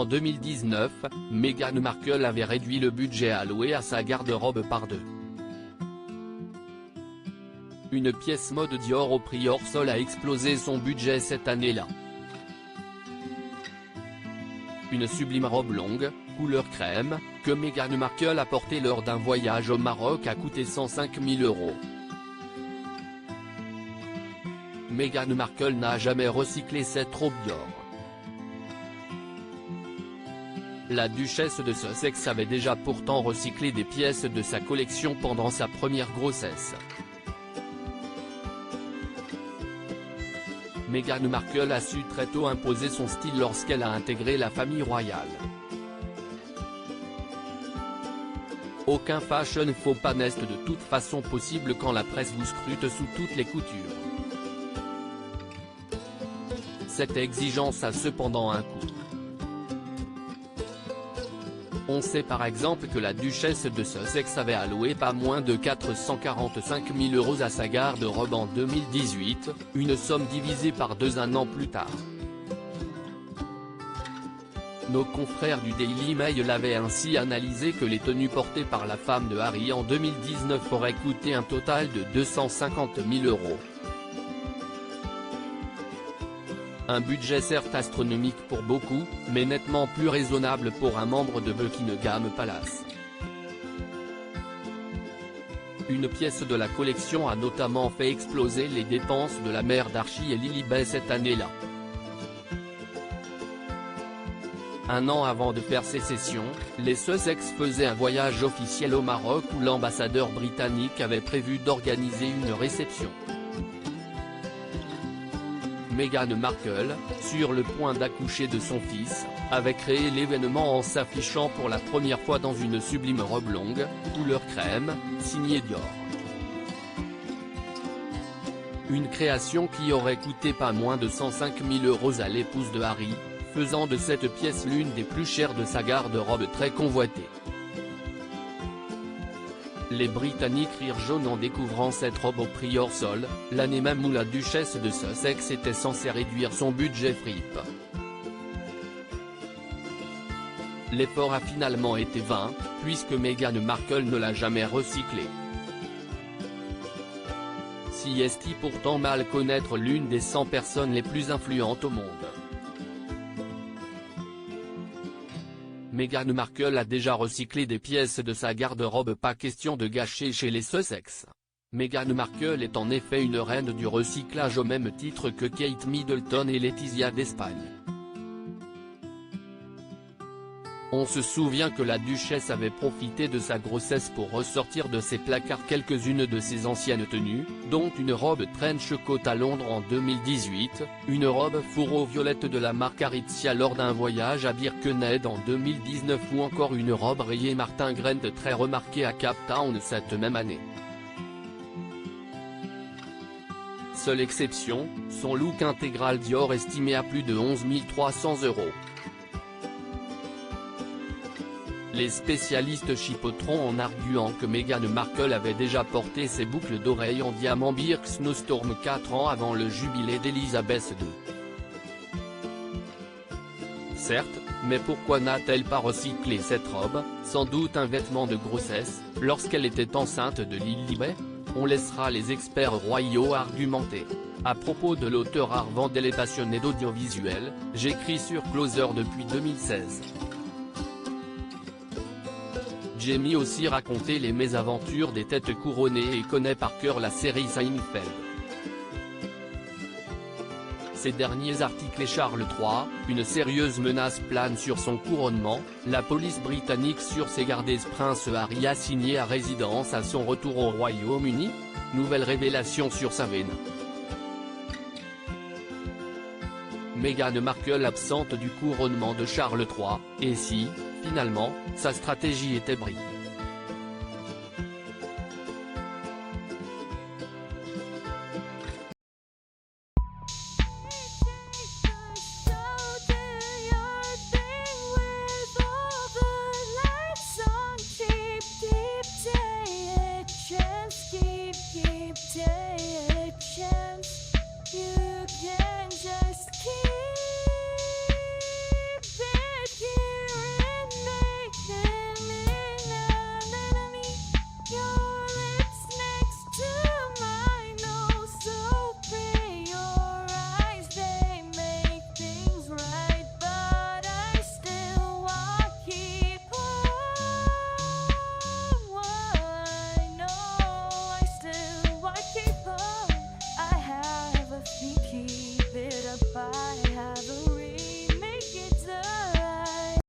En 2019, Meghan Markle avait réduit le budget alloué à sa garde-robe par 2. Une pièce mode Dior au prix hors sol a explosé son budget cette année-là. Une sublime robe longue, couleur crème, que Meghan Markle a portée lors d'un voyage au Maroc a coûté 105 000 €. Meghan Markle n'a jamais recyclé cette robe Dior. La duchesse de Sussex avait déjà pourtant recyclé des pièces de sa collection pendant sa première grossesse. Meghan Markle a su très tôt imposer son style lorsqu'elle a intégré la famille royale. Aucun fashion faux pas n'est de toute façon possible quand la presse vous scrute sous toutes les coutures. Cette exigence a cependant un coût. On sait par exemple que la duchesse de Sussex avait alloué pas moins de 445 000 € à sa garde-robe en 2018, une somme divisée par 2 un an plus tard. Nos confrères du Daily Mail l'avaient ainsi analysé que les tenues portées par la femme de Harry en 2019 auraient coûté un total de 250 000 €. Un budget certes astronomique pour beaucoup, mais nettement plus raisonnable pour un membre de Buckingham Palace. Une pièce de la collection a notamment fait exploser les dépenses de la mère d'Archie et Lilibet cette année-là. Un an avant de faire sécession, les Sussex faisaient un voyage officiel au Maroc où l'ambassadeur britannique avait prévu d'organiser une réception. Meghan Markle, sur le point d'accoucher de son fils, avait créé l'événement en s'affichant pour la première fois dans une sublime robe longue, couleur crème, signée Dior. Une création qui aurait coûté pas moins de 105 000 € à l'épouse de Harry, faisant de cette pièce l'une des plus chères de sa garde-robe très convoitée. Les Britanniques rirent jaune en découvrant cette robe au prix hors sol, l'année même où la duchesse de Sussex était censée réduire son budget fripe. L'effort a finalement été vain, puisque Meghan Markle ne l'a jamais recyclé. Si est-il pourtant mal connaître l'une des 100 personnes les plus influentes au monde. Meghan Markle a déjà recyclé des pièces de sa garde-robe, pas question de gâcher chez les Sussex. Meghan Markle est en effet une reine du recyclage au même titre que Kate Middleton et Laetitia d'Espagne. On se souvient que la duchesse avait profité de sa grossesse pour ressortir de ses placards quelques-unes de ses anciennes tenues, dont une robe trench coat à Londres en 2018, une robe fourreau violette de la marque Aritzia lors d'un voyage à Birkenhead en 2019 ou encore une robe rayée Martin Grant très remarquée à Cape Town cette même année. Seule exception, son look intégral Dior estimé à plus de 11 300 €. Les spécialistes chipoteront en arguant que Meghan Markle avait déjà porté ses boucles d'oreilles en diamant Birk Snowstorm 4 ans avant le jubilé d'Elisabeth II. Certes, mais pourquoi n'a-t-elle pas recyclé cette robe, sans doute un vêtement de grossesse, lorsqu'elle était enceinte de Lilibet? On laissera les experts royaux argumenter. À propos de l'auteur Arvandel est passionné d'audiovisuel, j'écris sur Closer depuis 2016. Jamie aussi raconté les mésaventures des têtes couronnées et connaît par cœur la série Seinfeld. Ces derniers articles et Charles III, une sérieuse menace plane sur son couronnement, la police britannique sur ses gardes Prince Harry assigné à résidence à son retour au Royaume-Uni, nouvelle révélation sur sa veine. Meghan Markle absente du couronnement de Charles III, et si, finalement, sa stratégie était brillante.